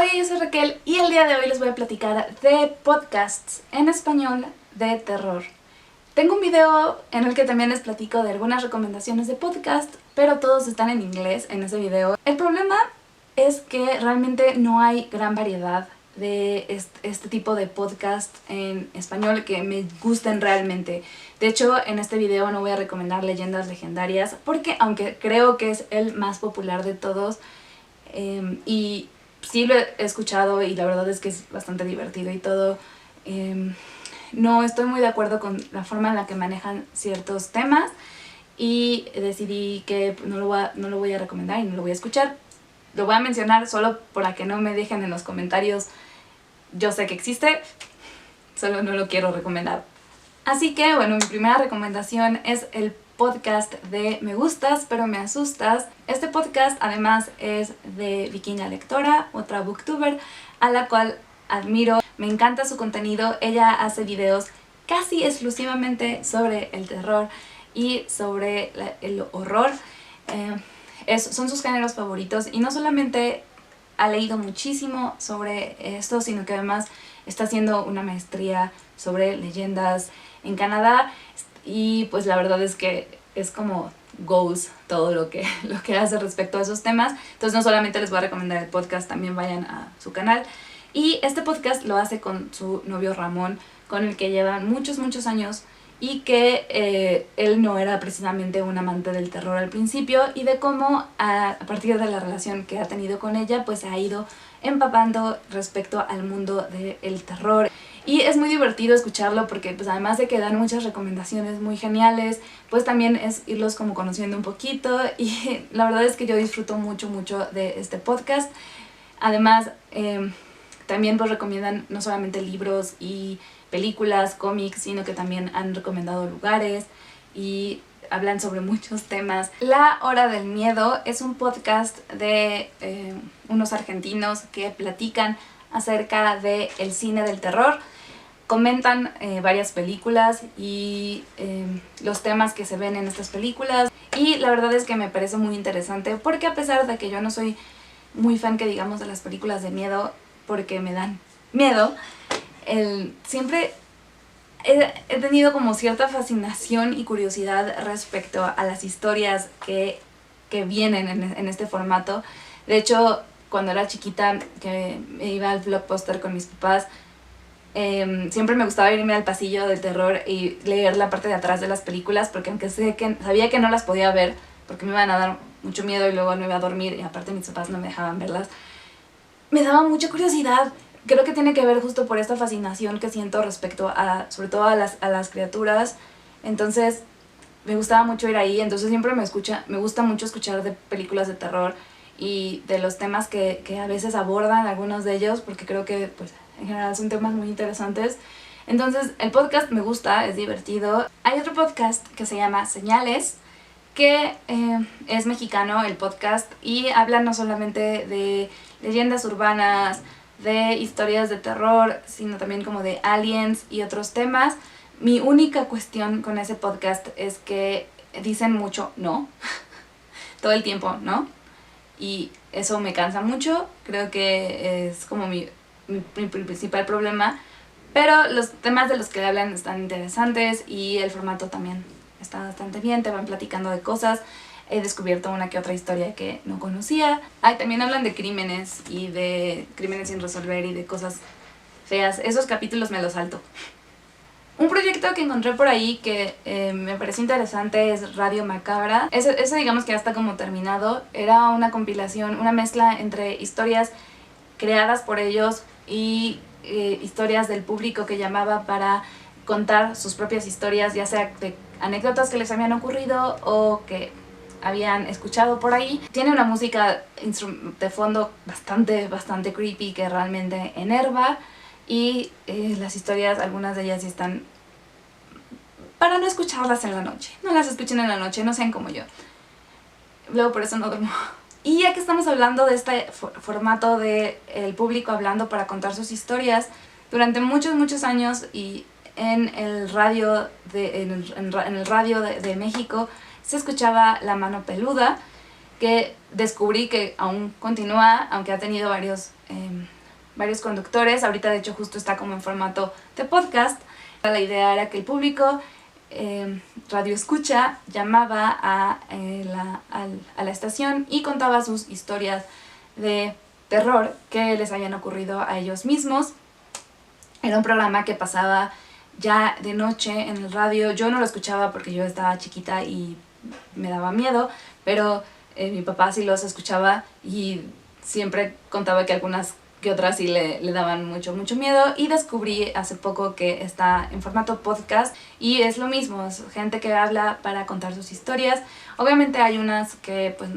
Hola, yo soy Raquel y el día de hoy les voy a platicar de podcasts en español de terror. Tengo un video en el que también les platico de algunas recomendaciones de podcast, pero todos están en inglés en ese video. El problema es que realmente no hay gran variedad de este tipo de podcast en español que me gusten realmente. De hecho, en este video no voy a recomendar leyendas legendarias porque aunque creo que es el más popular de todos y sí lo he escuchado y la verdad es que es bastante divertido y todo, no estoy muy de acuerdo con la forma en la que manejan ciertos temas y decidí que no lo voy a recomendar y no lo voy a escuchar. Lo voy a mencionar solo para que no me dejen en los comentarios. Yo sé que existe, solo no lo quiero recomendar. Así que bueno, mi primera recomendación es el podcast de Me Gustas pero Me Asustas. Este podcast además es de Vikinga Lectora, otra booktuber a la cual admiro. Me encanta su contenido. Ella hace videos casi exclusivamente sobre el terror y sobre el horror. Son sus géneros favoritos y no solamente ha leído muchísimo sobre esto, sino que además está haciendo una maestría sobre leyendas en Canadá y pues la verdad es que es como goals todo lo que hace respecto a esos temas. Entonces no solamente les voy a recomendar el podcast, también vayan a su canal. Y este podcast lo hace con su novio Ramón, con el que llevan muchos años y que él no era precisamente un amante del terror al principio y de cómo a partir de la relación que ha tenido con ella pues ha ido empapando respecto al mundo del terror. Y es muy divertido escucharlo porque pues además de que dan muchas recomendaciones muy geniales, pues también es irlos como conociendo un poquito y la verdad es que yo disfruto mucho de este podcast. Además también pues recomiendan no solamente libros y películas, cómics, sino que también han recomendado lugares y hablan sobre muchos temas. La Hora del Miedo es un podcast de unos argentinos que platican acerca del cine del terror. Comentan varias películas y los temas que se ven en estas películas y la verdad es que me parece muy interesante porque a pesar de que yo no soy muy fan que digamos de las películas de miedo porque me dan miedo, siempre he tenido como cierta fascinación y curiosidad respecto a las historias que vienen en este formato. De hecho, cuando era chiquita que me iba al Blockbuster con mis papás, siempre me gustaba irme al pasillo del terror y leer la parte de atrás de las películas porque aunque sabía que no las podía ver porque me iban a dar mucho miedo y luego no iba a dormir y aparte mis papás no me dejaban verlas, me daba mucha curiosidad. Creo que tiene que ver justo por esta fascinación que siento respecto a, sobre todo a las criaturas. Entonces me gustaba mucho ir ahí, entonces siempre me gusta mucho escuchar de películas de terror y de los temas que a veces abordan algunos de ellos porque creo que pues en general son temas muy interesantes. Entonces el podcast me gusta, es divertido. Hay otro podcast que se llama Señales, que es mexicano el podcast y habla no solamente de leyendas urbanas, de historias de terror, sino también como de aliens y otros temas. Mi única cuestión con ese podcast es que dicen mucho no, todo el tiempo no, y eso me cansa mucho, creo que es como mi principal problema, pero los temas de los que hablan están interesantes y el formato también está bastante bien, te van platicando de cosas. He descubierto una que otra historia que no conocía. También hablan de crímenes y de crímenes sin resolver y de cosas feas. Esos capítulos me los salto. Un proyecto que encontré por ahí que me pareció interesante es Radio Macabra. Ese digamos que ya está como terminado. Era una compilación, una mezcla entre historias creadas por ellos y historias del público que llamaba para contar sus propias historias, ya sea de anécdotas que les habían ocurrido o que habían escuchado por ahí. Tiene una música de fondo bastante creepy que realmente enerva y las historias, algunas de ellas sí están para no escucharlas en la noche. No las escuchen en la noche, no sean como yo. Luego por eso no duermo. Y ya que estamos hablando de este formato de el público hablando para contar sus historias, durante muchos años y en el radio de México se escuchaba La Mano Peluda, que descubrí que aún continúa, aunque ha tenido varios varios conductores. Ahorita de hecho justo está como en formato de podcast. La idea era que el público radio escucha llamaba a la estación y contaba sus historias de terror que les habían ocurrido a ellos mismos. Era un programa que pasaba ya de noche en el radio. Yo no lo escuchaba porque yo estaba chiquita y me daba miedo, pero mi papá sí los escuchaba y siempre contaba que algunas que otras sí le daban mucho miedo, y descubrí hace poco que está en formato podcast y es lo mismo, es gente que habla para contar sus historias. Obviamente hay unas que pues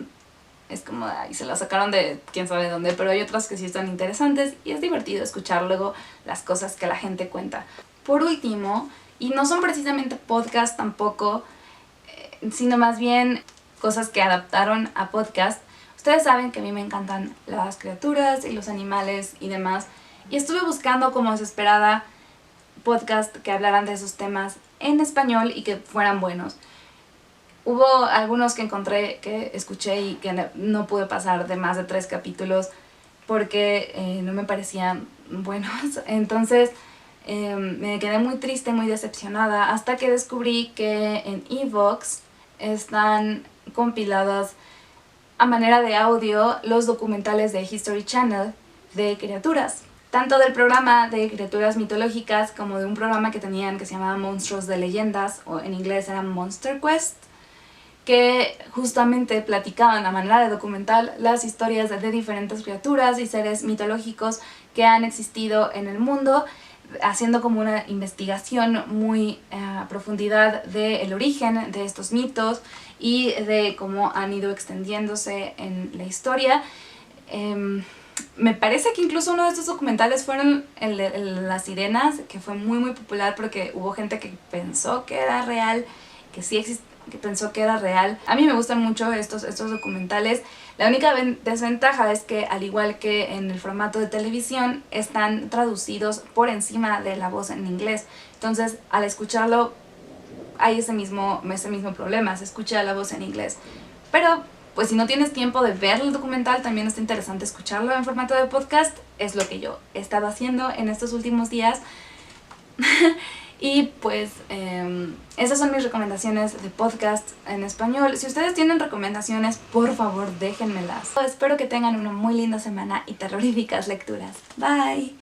es como, ay, se las sacaron de quién sabe dónde, pero hay otras que sí están interesantes y es divertido escuchar luego las cosas que la gente cuenta. Por último, y no son precisamente podcast tampoco, sino más bien cosas que adaptaron a podcast. Ustedes saben que a mí me encantan las criaturas y los animales y demás, y estuve buscando como desesperada podcast que hablaran de esos temas en español y que fueran buenos. Hubo algunos que encontré, que escuché y que no pude pasar de más de 3 capítulos porque no me parecían buenos. Entonces me quedé muy triste, muy decepcionada, hasta que descubrí que en eVox están compiladas a manera de audio los documentales de History Channel de criaturas, tanto del programa de criaturas mitológicas como de un programa que tenían que se llamaba Monstruos de Leyendas, o en inglés era Monster Quest, que justamente platicaban a manera de documental las historias de diferentes criaturas y seres mitológicos que han existido en el mundo, haciendo como una investigación muy a profundidad del origen de estos mitos y de cómo han ido extendiéndose en la historia. Me parece que incluso uno de estos documentales fueron el de las sirenas, que fue muy popular porque hubo gente que pensó que era real, que sí que pensó que era real. A mí me gustan mucho estos documentales. La única desventaja es que, al igual que en el formato de televisión, están traducidos por encima de la voz en inglés. Entonces, al escucharlo, hay ese mismo problema, se escucha la voz en inglés. Pero, pues si no tienes tiempo de ver el documental, también está interesante escucharlo en formato de podcast. Es lo que yo he estado haciendo en estos últimos días. Y pues esas son mis recomendaciones de podcast en español. Si ustedes tienen recomendaciones, por favor déjenmelas. Espero que tengan una muy linda semana y terroríficas lecturas. Bye.